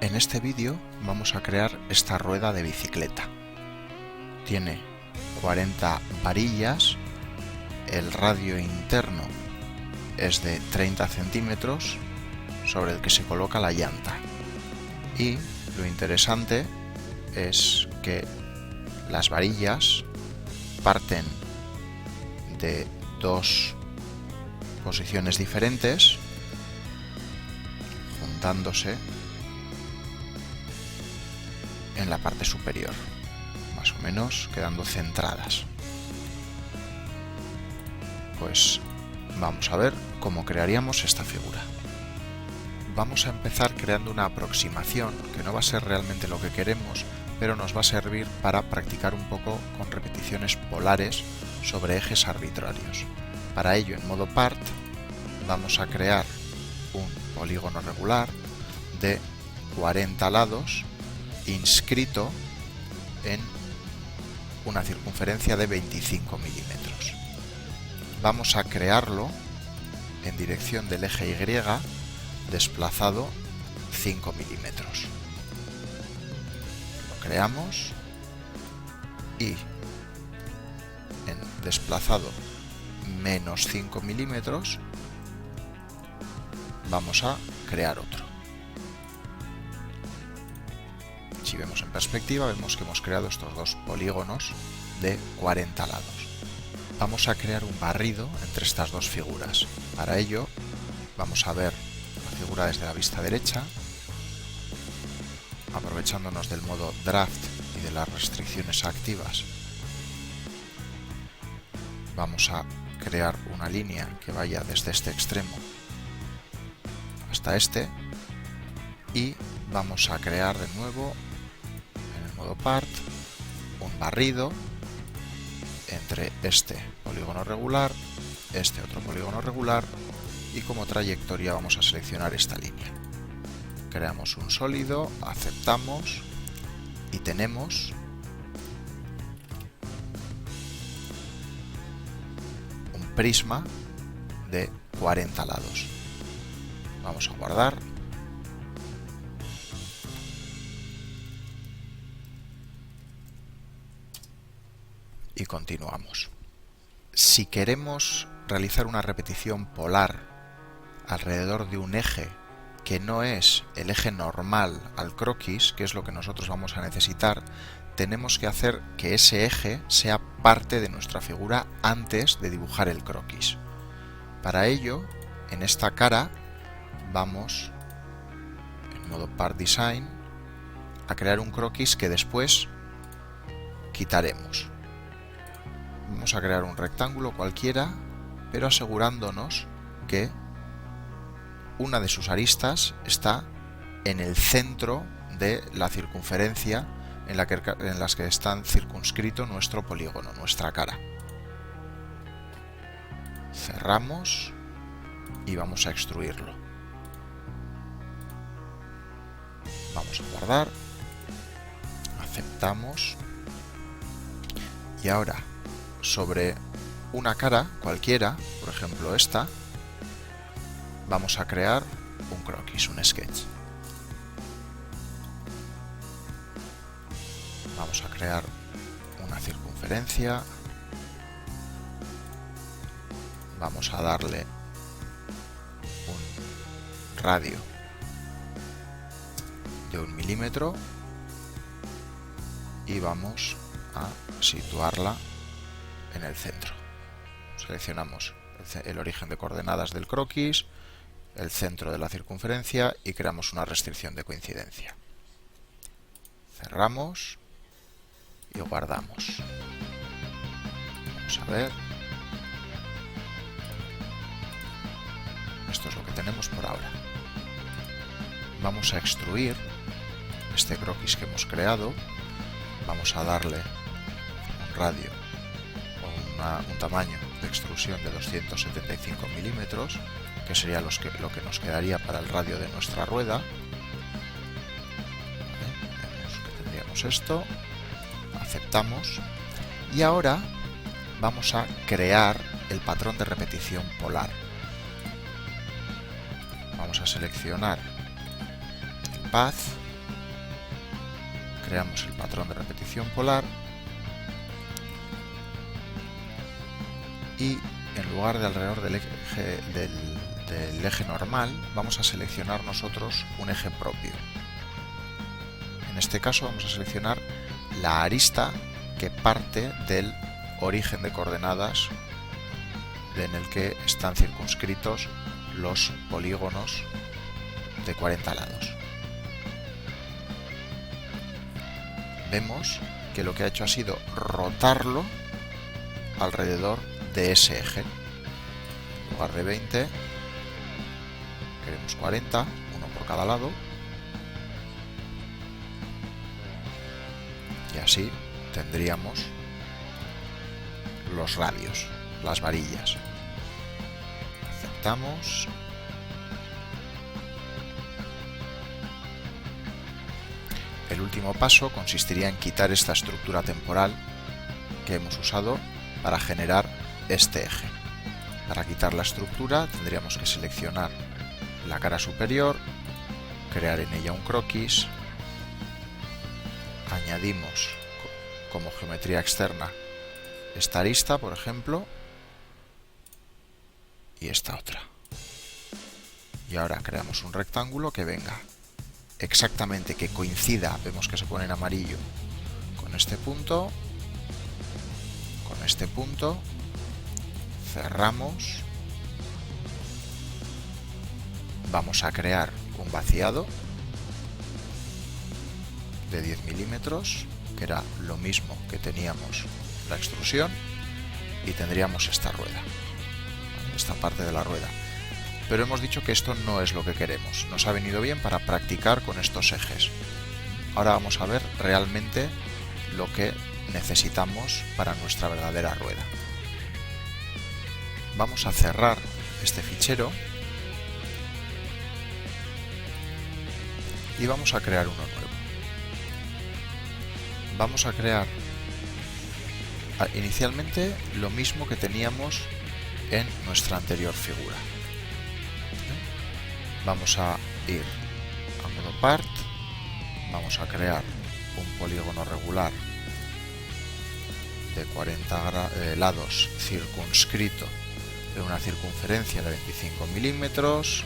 En este vídeo vamos a crear esta rueda de bicicleta. Tiene 40 varillas, el radio interno es de 30 centímetros sobre el que se coloca la llanta. Y lo interesante es que las varillas parten de dos posiciones diferentes, juntándose en la parte superior, más o menos quedando centradas. Pues vamos a ver cómo crearíamos esta figura. Vamos a empezar creando una aproximación que no va a ser realmente lo que queremos, pero nos va a servir para practicar un poco con repeticiones polares sobre ejes arbitrarios. Para ello, en modo part, vamos a crear un polígono regular de 40 lados inscrito en una circunferencia de 25 milímetros. Vamos a crearlo en dirección del eje Y, desplazado 5 milímetros. Lo creamos y en desplazado menos 5 milímetros vamos a crear otro. Si vemos en perspectiva, vemos que hemos creado estos dos polígonos de 40 lados. Vamos a crear un barrido entre estas dos figuras. Para ello, vamos a ver la figura desde la vista derecha, aprovechándonos del modo draft y de las restricciones activas. Vamos a crear una línea que vaya desde este extremo hasta este y vamos a crear de nuevo en el modo part un barrido entre este polígono regular, este otro polígono regular, y como trayectoria vamos a seleccionar esta línea. Creamos un sólido, aceptamos y tenemos un prisma de 40 lados. Vamos a guardar. Y continuamos. Si queremos realizar una repetición polar alrededor de un eje que no es el eje normal al croquis, que es lo que nosotros vamos a necesitar, tenemos que hacer que ese eje sea parte de nuestra figura antes de dibujar el croquis. Para ello, en esta cara vamos, en modo Part Design, a crear un croquis que después quitaremos. Vamos a crear un rectángulo cualquiera, pero asegurándonos que una de sus aristas está en el centro de la circunferencia en las que está circunscrito nuestro polígono, nuestra cara. Cerramos y vamos a extruirlo. Vamos a guardar, aceptamos y ahora sobre una cara cualquiera, por ejemplo esta, vamos a crear un croquis, un sketch. Vamos a crear una circunferencia, vamos a darle un radio de 1 milímetro y vamos a situarla en el centro. Seleccionamos el origen de coordenadas del croquis, el centro de la circunferencia y creamos una restricción de coincidencia. Cerramos y guardamos. Vamos a ver. Esto es lo que tenemos por ahora. Vamos a extruir este croquis que hemos creado. Vamos a darle un radio o un tamaño de extrusión de 275 milímetros, que sería lo que nos quedaría para el radio de nuestra rueda. Vemos que tendríamos esto, aceptamos y ahora vamos a crear el patrón de repetición polar. Vamos a seleccionar el path creamos el patrón de repetición polar y en lugar de alrededor del eje normal vamos a seleccionar nosotros un eje propio. En este caso vamos a seleccionar la arista que parte del origen de coordenadas en el que están circunscritos los polígonos de 40 lados. Vemos que lo que ha hecho ha sido rotarlo alrededor de ese eje. En lugar de 20, queremos 40, uno por cada lado. Y así tendríamos los radios, las varillas. Aceptamos. El último paso consistiría en quitar esta estructura temporal que hemos usado para generar este eje. Para quitar la estructura tendríamos que seleccionar la cara superior, crear en ella un croquis, añadimos como geometría externa esta arista, por ejemplo, y esta otra. Y ahora creamos un rectángulo que venga exactamente, que coincida, vemos que se pone en amarillo, con este punto, cerramos, vamos a crear un vaciado de 10 milímetros, que era lo mismo que teníamos la extrusión, y tendríamos esta rueda, esta parte de la rueda. Pero hemos dicho que esto no es lo que queremos, nos ha venido bien para practicar con estos ejes. Ahora vamos a ver realmente lo que necesitamos para nuestra verdadera rueda. Vamos a cerrar este fichero y vamos a crear uno nuevo. Vamos a crear inicialmente lo mismo que teníamos en nuestra anterior figura. Vamos a ir a modo part, vamos a crear un polígono regular de 40 lados circunscrito en una circunferencia de 25 milímetros.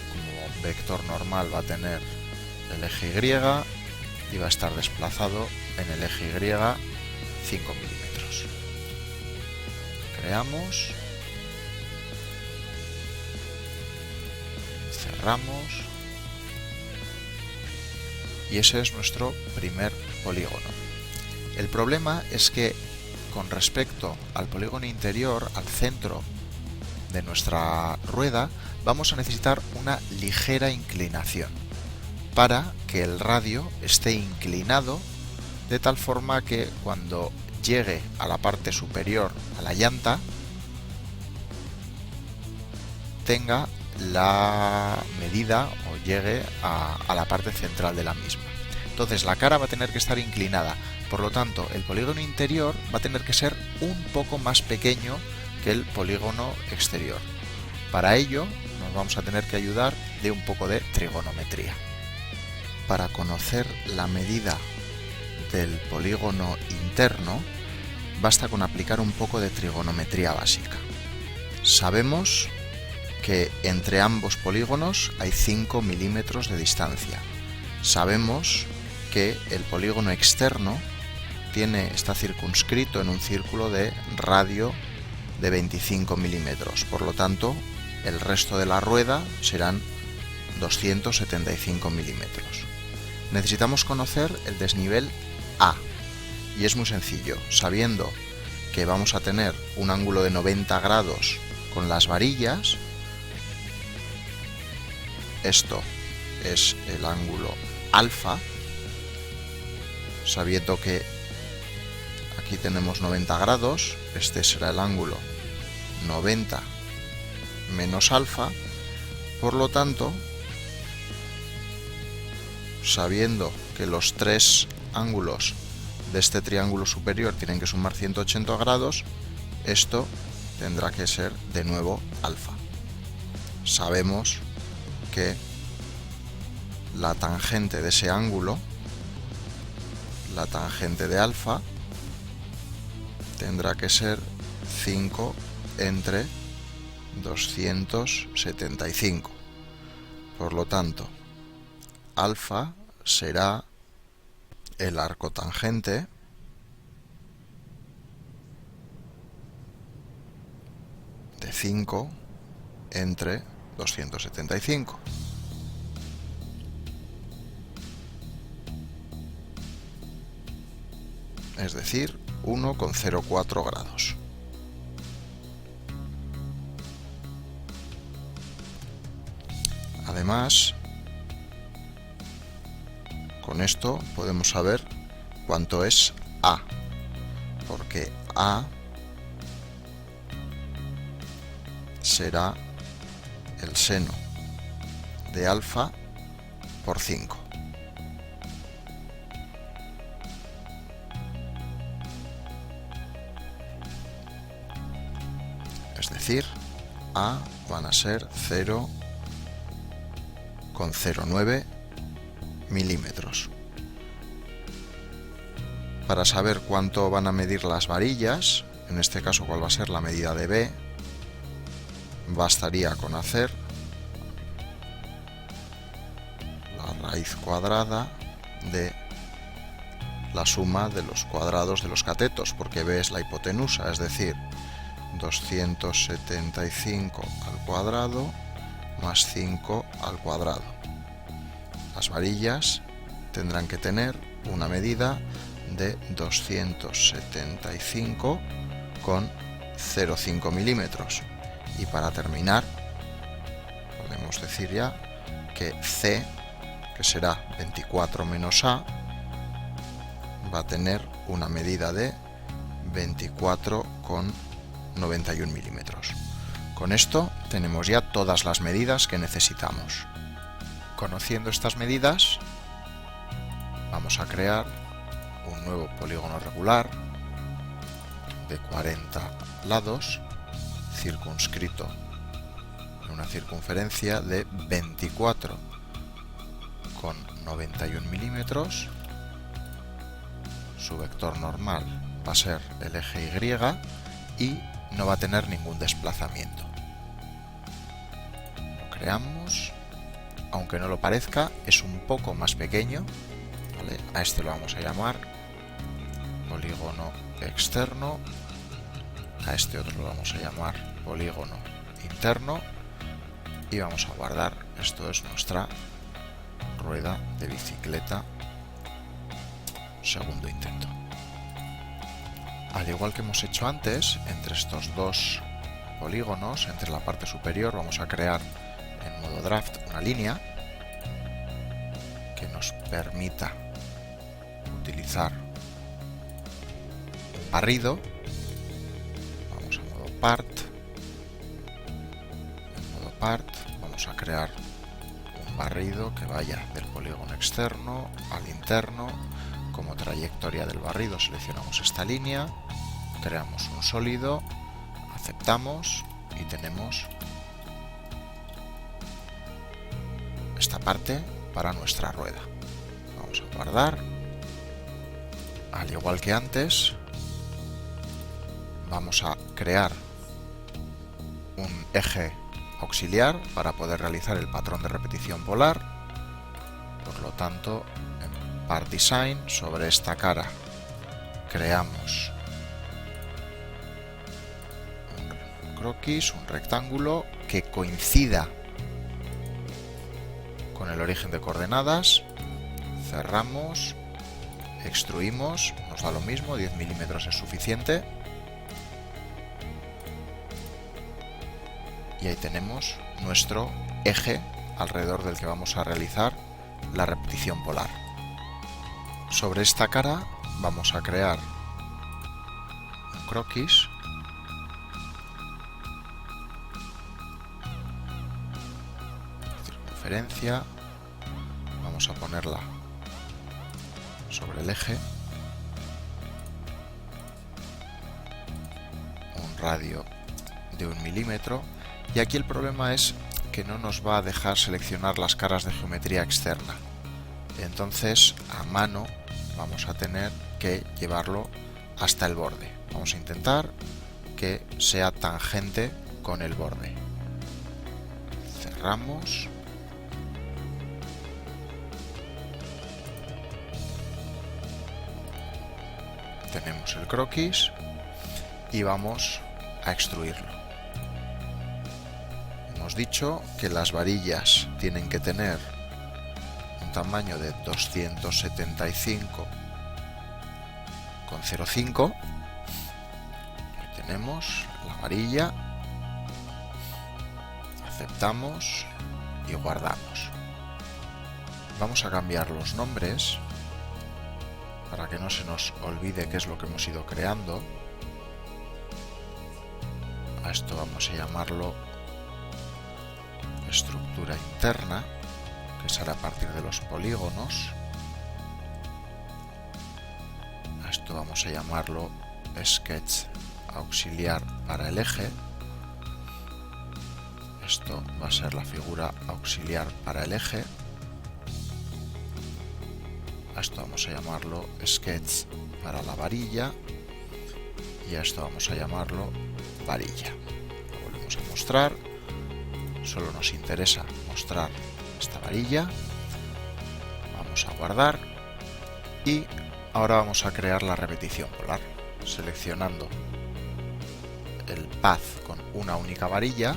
Como vector normal va a tener el eje Y y va a estar desplazado en el eje Y 5 milímetros. Creamos, cerramos y ese es nuestro primer polígono. El problema es que con respecto al polígono interior, al centro de nuestra rueda, vamos a necesitar una ligera inclinación para que el radio esté inclinado de tal forma que cuando llegue a la parte superior, a la llanta, tenga la medida o llegue a la parte central de la misma. Entonces la cara va a tener que estar inclinada, por lo tanto el polígono interior va a tener que ser un poco más pequeño que el polígono exterior. Para ello nos vamos a tener que ayudar de un poco de trigonometría. Para conocer la medida del polígono interno basta con aplicar un poco de trigonometría básica. Sabemos que entre ambos polígonos hay 5 milímetros de distancia. Sabemos que el polígono externo está circunscrito en un círculo de radio de 25 milímetros. Por lo tanto, el resto de la rueda serán 275 milímetros. Necesitamos conocer el desnivel A. Y es muy sencillo. Sabiendo que vamos a tener un ángulo de 90 grados con las varillas, esto es el ángulo alfa, sabiendo que aquí tenemos 90 grados, este será el ángulo 90 menos alfa, por lo tanto, sabiendo que los tres ángulos de este triángulo superior tienen que sumar 180 grados, esto tendrá que ser de nuevo alfa. Sabemos que la tangente de ese ángulo, la tangente de alfa, tendrá que ser 5 entre 275. Por lo tanto, alfa será el arco tangente de 5 entre 275. Es decir, 1,04 grados. Además, con esto podemos saber cuánto es A, porque A será el seno de alfa por 5. Es decir, A van a ser 0,09 milímetros. Para saber cuánto van a medir las varillas, en este caso cuál va a ser la medida de B, bastaría con hacer la raíz cuadrada de la suma de los cuadrados de los catetos, porque B es la hipotenusa, es decir, 275 al cuadrado más 5 al cuadrado. Las varillas tendrán que tener una medida de 275,05 milímetros. Y para terminar, podemos decir ya que C, que será 24 menos A, va a tener una medida de 24,91 milímetros. Con esto tenemos ya todas las medidas que necesitamos. Conociendo estas medidas, vamos a crear un nuevo polígono regular de 40 lados, circunscrito en una circunferencia de 24,91 milímetros. Su vector normal va a ser el eje Y y no va a tener ningún desplazamiento. Lo creamos, aunque no lo parezca, es un poco más pequeño, ¿vale? A este lo vamos a llamar polígono externo, a este otro lo vamos a llamar polígono interno y vamos a guardar. Esto es nuestra rueda de bicicleta, segundo intento. Al igual que hemos hecho antes, entre estos dos polígonos, entre la parte superior, vamos a crear en modo draft una línea que nos permita utilizar un barrido. Vamos a modo part. En modo part vamos a crear un barrido que vaya del polígono externo al interno. Como trayectoria del barrido seleccionamos esta línea, creamos un sólido, aceptamos y tenemos esta parte para nuestra rueda. Vamos a guardar. Al igual que antes, vamos a crear un eje auxiliar para poder realizar el patrón de repetición polar. Por lo tanto, Part Design, sobre esta cara creamos un croquis, un rectángulo que coincida con el origen de coordenadas, cerramos, extruimos, nos da lo mismo, 10 milímetros es suficiente y ahí tenemos nuestro eje alrededor del que vamos a realizar la repetición polar. Sobre esta cara vamos a crear un croquis circunferencia, vamos a ponerla sobre el eje, un radio de 1 milímetro, y aquí el problema es que no nos va a dejar seleccionar las caras de geometría externa. Entonces, a mano vamos a tener que llevarlo hasta el borde. Vamos a intentar que sea tangente con el borde. Cerramos. Tenemos el croquis y vamos a extruirlo. Hemos dicho que las varillas tienen que tener un tamaño de 275,05. Ahí tenemos la varilla. Aceptamos y guardamos. Vamos a cambiar los nombres para que no se nos olvide qué es lo que hemos ido creando. A esto vamos a llamarlo estructura interna, que será a partir de los polígonos. A esto vamos a llamarlo sketch auxiliar para el eje. Esto va a ser la figura auxiliar para el eje. A esto vamos a llamarlo sketch para la varilla y a esto vamos a llamarlo varilla. Lo volvemos a mostrar. Solo nos interesa mostrar esta varilla. Vamos a guardar y ahora vamos a crear la repetición polar, seleccionando el path con una única varilla.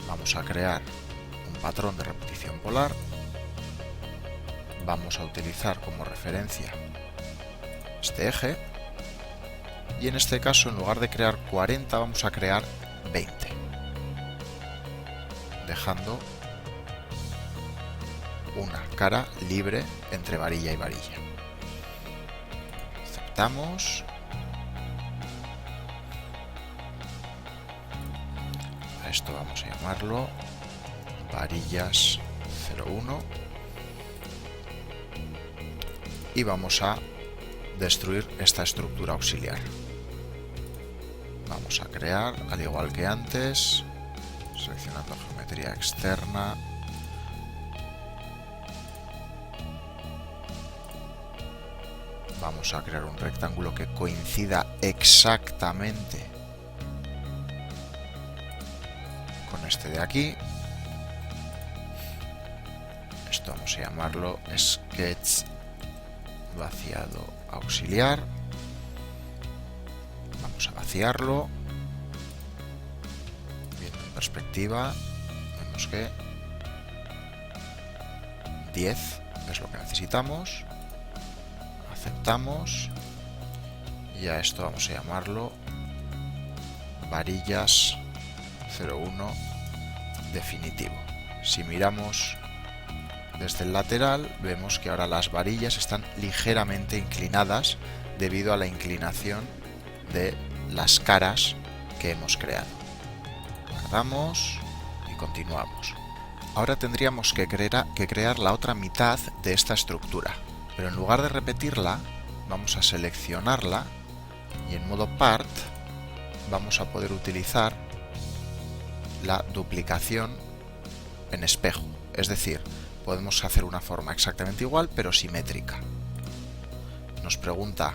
Vamos a crear un patrón de repetición polar. Vamos a utilizar como referencia este eje y en este caso, en lugar de crear 40, vamos a crear 20, dejando una cara libre entre varilla y varilla. Aceptamos. A esto vamos a llamarlo varillas 01 y vamos a destruir esta estructura auxiliar. Vamos a crear, al igual que antes, seleccionando geometría externa. Vamos a crear un rectángulo que coincida exactamente con este de aquí. Esto vamos a llamarlo sketch vaciado auxiliar. Vamos a vaciarlo. Viendo en perspectiva, vemos que 10 es lo que necesitamos. Aceptamos y a esto vamos a llamarlo varillas 01 definitivo. Si miramos desde el lateral, vemos que ahora las varillas están ligeramente inclinadas debido a la inclinación de las caras que hemos creado. Guardamos y continuamos. Ahora tendríamos que crear la otra mitad de esta estructura, pero en lugar de repetirla, vamos a seleccionarla y en modo part vamos a poder utilizar la duplicación en espejo, es decir, podemos hacer una forma exactamente igual pero simétrica. Nos pregunta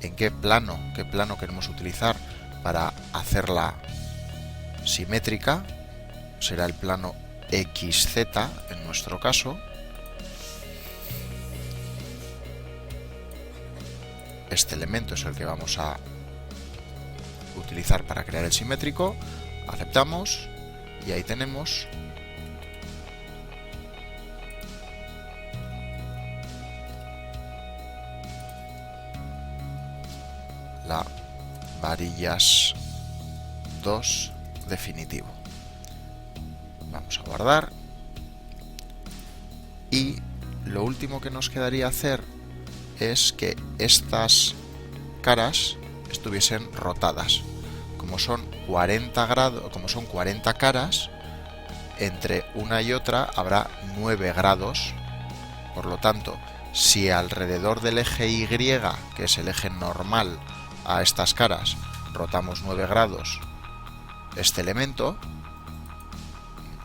en qué plano queremos utilizar para hacerla simétrica. Será el plano XZ en nuestro caso. Este elemento es el que vamos a utilizar para crear el simétrico. Aceptamos y ahí tenemos la varillas 2 definitivo. Vamos a guardar y lo último que nos quedaría hacer es que estas caras estuviesen rotadas. Como son 40 grados, como son 40 caras, entre una y otra habrá 9 grados. Por lo tanto, si alrededor del eje Y, que es el eje normal a estas caras, rotamos 9 grados este elemento,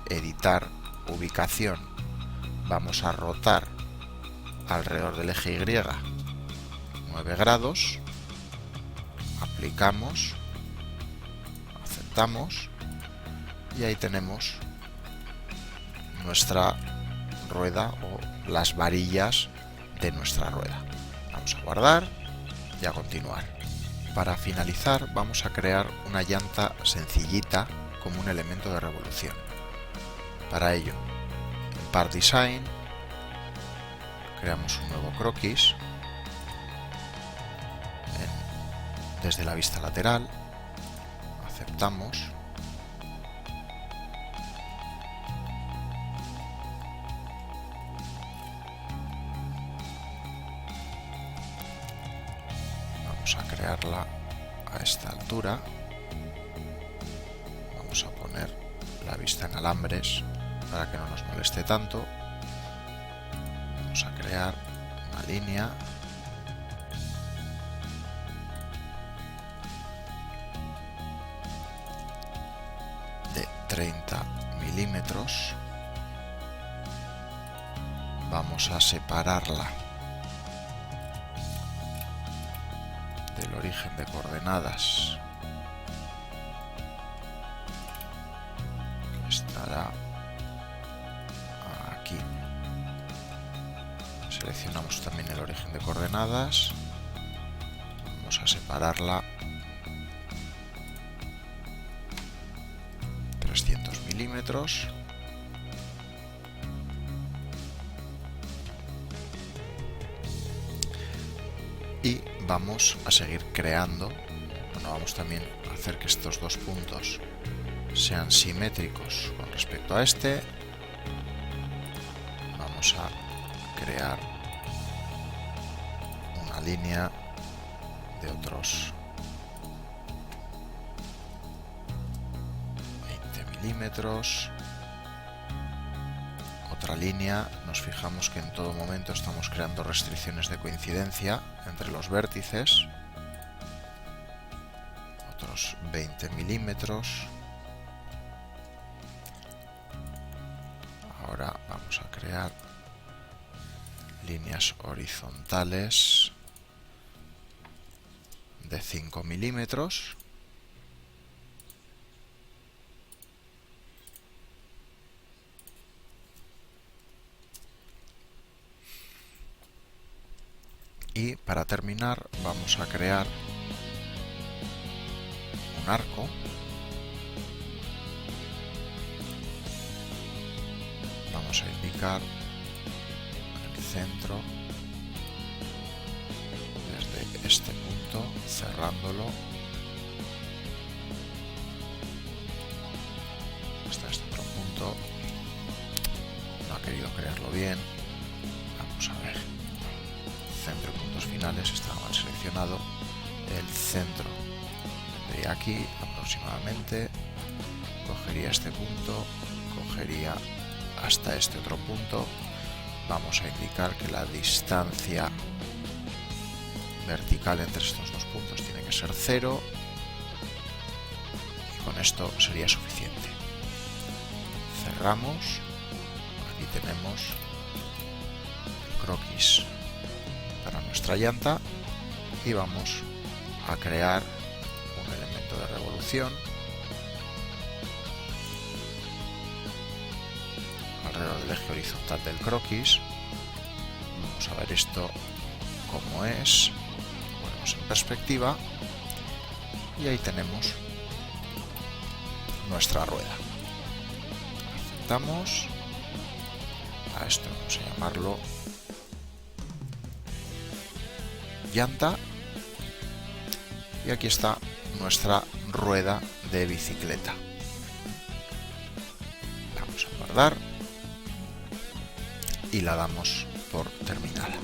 editar ubicación, vamos a rotar alrededor del eje Y 9 grados, aplicamos, aceptamos y ahí tenemos nuestra rueda o las varillas de nuestra rueda. Vamos a guardar y a continuar. Para finalizar vamos a crear una llanta sencillita como un elemento de revolución. Para ello, en Part Design creamos un nuevo croquis desde la vista lateral, aceptamos, vamos a crearla a esta altura, vamos a poner la vista en alambres para que no nos moleste tanto, vamos a crear una línea de 30 milímetros, vamos a separarla del origen de coordenadas, que estará aquí. Seleccionamos también el origen de coordenadas, vamos a separarla 300 milímetros y vamos a seguir creando. Bueno, vamos también a hacer que estos dos puntos sean simétricos con respecto a este. Vamos a crear una línea de otros 20 milímetros, otra línea. Nos fijamos que en todo momento estamos creando restricciones de coincidencia entre los vértices, otros 20 milímetros. Ahora vamos a crear líneas horizontales de 5 milímetros. Y para terminar vamos a crear un arco vamos a indicar el centro desde este punto, cerrándolo hasta este otro punto. No ha querido crearlo bien. Vamos a ver. Centro y puntos finales está mal seleccionado. El centro vendría aquí aproximadamente, cogería este punto, cogería hasta este otro punto. Vamos a indicar que la distancia vertical entre estos dos puntos tiene que ser 0 y con esto sería suficiente. Cerramos. Aquí tenemos el croquis para nuestra llanta y vamos a crear un elemento de revolución alrededor del eje horizontal del croquis. Vamos a ver esto como es. Ponemos en perspectiva y ahí tenemos nuestra rueda. Aceptamos. A esto vamos a llamarlo llanta y aquí está nuestra rueda de bicicleta. Vamos a guardar y la damos por terminada.